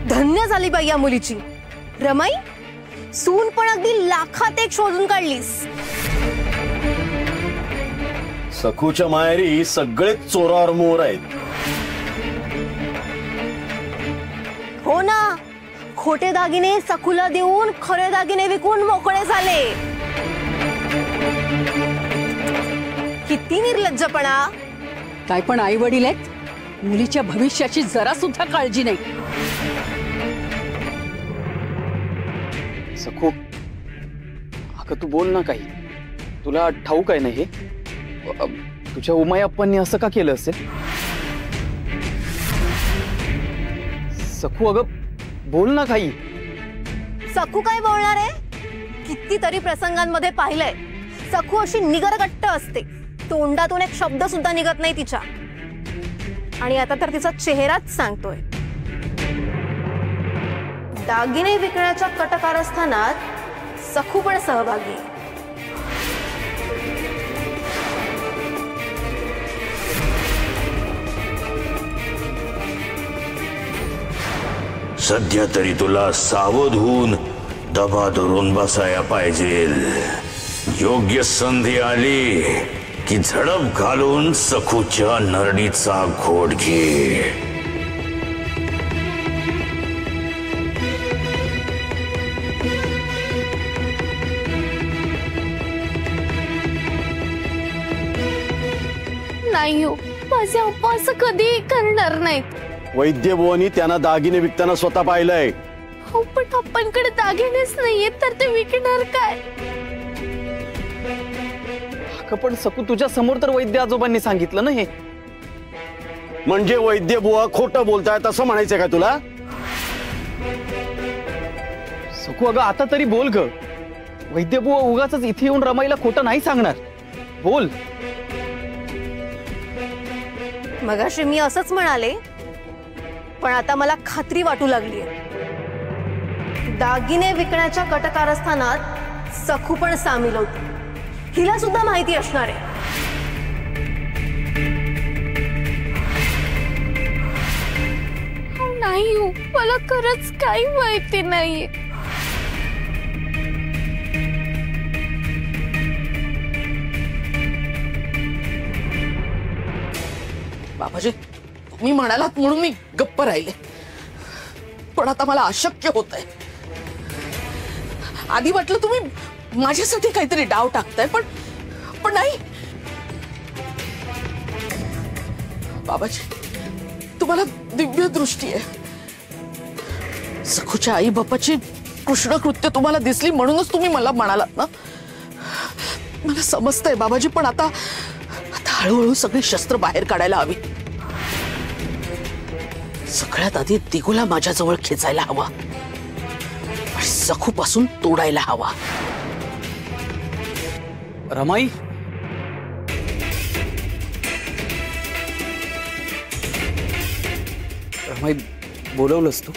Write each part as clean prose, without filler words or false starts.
धन्य झाली बाई या मुलीची। रमाई, सून पण अगदी लाखात एक शोधून काढलीस। सखूच्या माहेरी सगळे चोरावर मोर आहेत। हो ना, खोटे दागिने सखूला देऊन खरे दागिने विकून मोकळे झाले। किती निर्लज्जपणा। काय पण आई वडील आहेत, मुलीच्या भविष्याची जरा सुद्धा काळजी नाही। सखू, अगं तू बोल ना काही। तुला ठाऊक आहे ना हे? तुझ्या उमायाप्पांनी असं का केलं असेल? सखू अगं बोल ना काही। सखू काय बोलणार आहे? कितीतरी प्रसंगांमध्ये पाहिलंय, सखू अशी निगरगट्ट असते, तोंडातून एक शब्द सुद्धा निघत नाही तिच्या। आणि आता तर तिचा चेहराच सांगतोय। दागिने विकण्याच्या कटकारस्थानात सखू पण सहभागी। सध्या तरी तुला सावध होऊन दबा धरून बसाया पाहिजे। योग्य संधी आली की झडप घालून सखूच्या नरडीचा घोट घे। नाही हो, माझे अप्पा असं कधी करणार नाहीत। वैद्यबुवांनी त्यांना दागिने विकताना स्वतः पाहिलंय। हो, पण अप्पांकडे दागिनेच नाहीयेत तर ते विकणार काय? पण सखू तुझ्या समोर तर वैद्य आजोबांनी सांगितलं ना हे। म्हणजे वैद्यबुवा खोटं बोलतायत असं म्हणायचंय का तुला? सखू अगं आता तरी बोल ग। वैद्यबुवा उगाच इथे येऊन रमाईला खोटं नाही सांगणार, बोल। मगाशी मी असंच म्हणाले, पण आता मला खात्री वाटू लागलीये, दागिने विकण्याच्या कटकारस्थानात सखू पण सामील होती। हिला सुद्धा माहिती असणार आहे। नाही हो, मला खरंच काही माहिती नाहीये। बाबाजी, तुम्ही म्हणालात म्हणून मी गप्प राहिले, पण आता मला अशक्य होतंय। आधी वाटलं तुम्ही माझ्यासाठी काहीतरी डाव टाकताय, पण नाही। बाबाजी, तुम्हाला दिव्य दृष्टी आहे। सखूच्या आई बापाची कृष्ण कृत्य तुम्हाला दिसली म्हणूनच तुम्ही मला म्हणालात ना। मला समजतंय बाबाजी, पण आता हळूहळू सगळी शस्त्र बाहेर काढायला हवी। सगळ्यात आधी दिगूला माझ्याजवळ खेचायला हवा, सखूपासून तोडायला हवा। रमाई, रमाई बोलवलंस तू?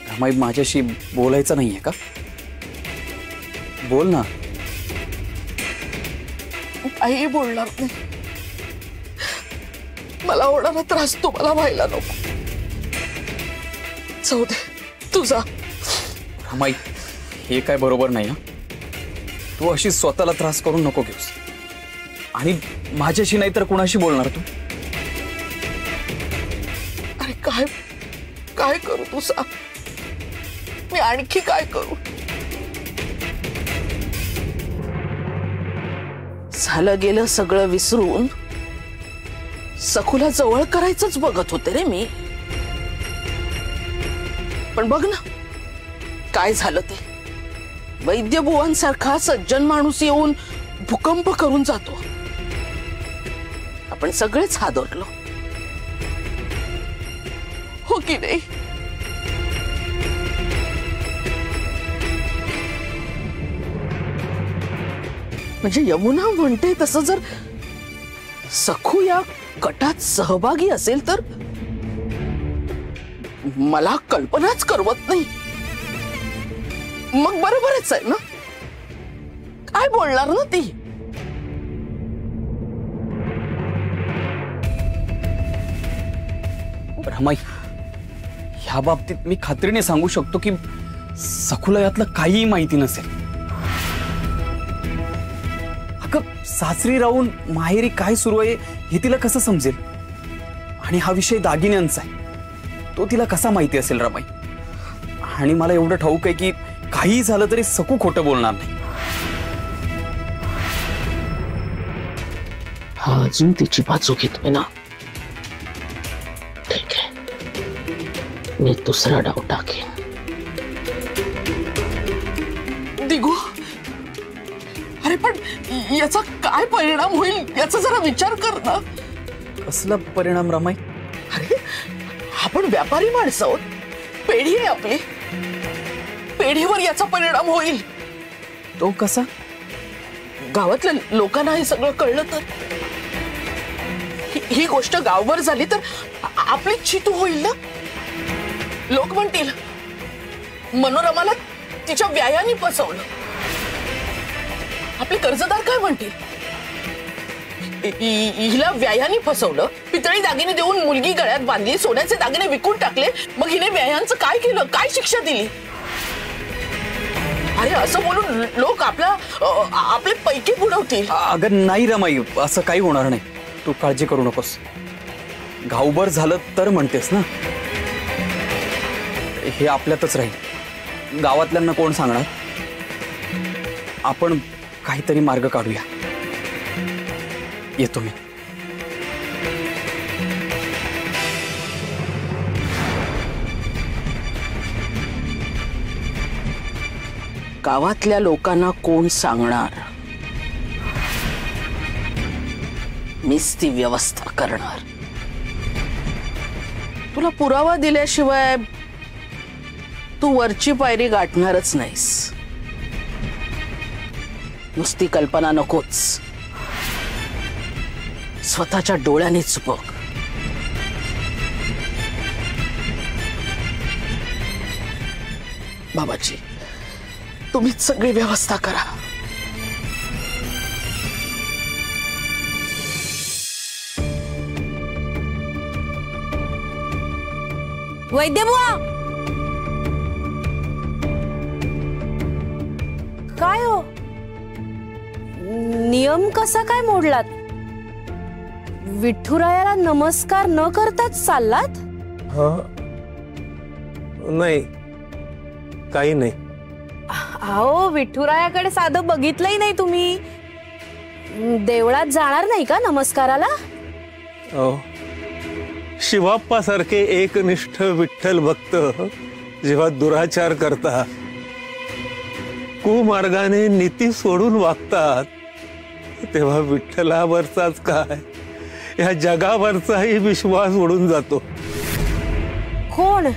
रमाई माझ्याशी बोलायचं नाहीये का? बोल ना। काही बोलणार नाही, मला होणारा त्रास तुम्हाला व्हायला नको। जाऊ दे, तू जा। रमाई, हे काय बरोबर नाही हा। तू अशी स्वतःला त्रास करून नको घेऊस। आणि माझ्याशी नाही तर कुणाशी बोलणार तू? अरे काय काय करू तू सांग? मी आणखी काय करू? झालं गेलं सगळं विसरून सखूला जवळ करायचंच बघत होते रे मी। पण बघ ना काय झालं ते। वैद्यबुवांसारखा सज्जन माणूस येऊन भूकंप करून जातो। आपण सगळेच हादरलो, हो की नाही? म्हणजे यमुना म्हणते तसं जर सखू या गटात सहभागी असेल तर मला कल्पनाच करवत नाही। मग बरोबरच आहे ना, काय बोलणार ना ती? रमाई, ह्या बाबतीत मी खात्रीने सांगू शकतो की सखूला यातलं काहीही माहिती नसेल. अगं सासरी राहून माहेरी काय सुरू आहे हे तिला कसं समजेल? आणि हा विषय दागिन्यांचा आहे, तो तिला कसा माहिती असेल रमाई? आणि मला एवढं ठाऊक आहे की काही झालं तरी सकू खोटं बोलणार नाही. हा अजून तिची बाजू घेतोय ना. ठीक आहे, मी दुसरा डाव टाकेन. दिगू, अरे पण याचा काय परिणाम होईल याचा जरा विचार कर ना. कसला परिणाम रमाई? अरे आपण व्यापारी माणसं आहोत, पेढी आहे आपली, पेढीवर याचा परिणाम होईल. तो कसा? गावातल्या लोकांना हे सगळं कळलं तर, ही गोष्ट गावभर झाली तर आपली चितू होईल ना. लोक म्हणतील मनोरमाला तिच्या व्यायाने फसवलं. आपले कर्जदार काय म्हणतील? हिला व्यायाने फसवलं, पितळी दागिने देऊन मुलगी गळ्यात बांधली, सोन्याचे दागिने विकून टाकले, मग हिने व्यायांचं काय केलं, काय शिक्षा दिली? अरे असं बोलून लोक आपले पैकी बुडवतील. अगं नाही रमाई, असं काही होणार नाही, तू काळजी करू नकोस. गावभर झालं तर म्हणतेस ना, हे आपल्यातच राहील, गावातल्यांना कोण सांगणार? आपण काहीतरी मार्ग काढूया. येतो मी. गावातल्या लोकांना कोण सांगणार? मीच ती व्यवस्था करणार. तुला पुरावा दिल्याशिवाय तू वरची पायरी गाठणारच नाहीस. नुसती कल्पना नकोच, स्वतःच्या डोळ्यानेच बघ. बाबाजी, तुम्हीच सगळी व्यवस्था करा. वैद्यबुवा, काय हो, नियम कसा काय मोडलात? विठुरायाला नमस्कार न करताच चाललात? नाही, काही नाही. अहो, विठुरायाकडे साधं बघितलंही नाही तुम्ही. देवळात जाणार नाही का नमस्काराला? शिवाप्पा सारखे एकनिष्ठ विठ्ठल भक्त जेव्हा दुराचार करतात, कुमार्गाने नीती सोडून वागतात, तेव्हा विठ्ठलावरचाच काय या जगावरचाही विश्वास उडून जातो. कोण?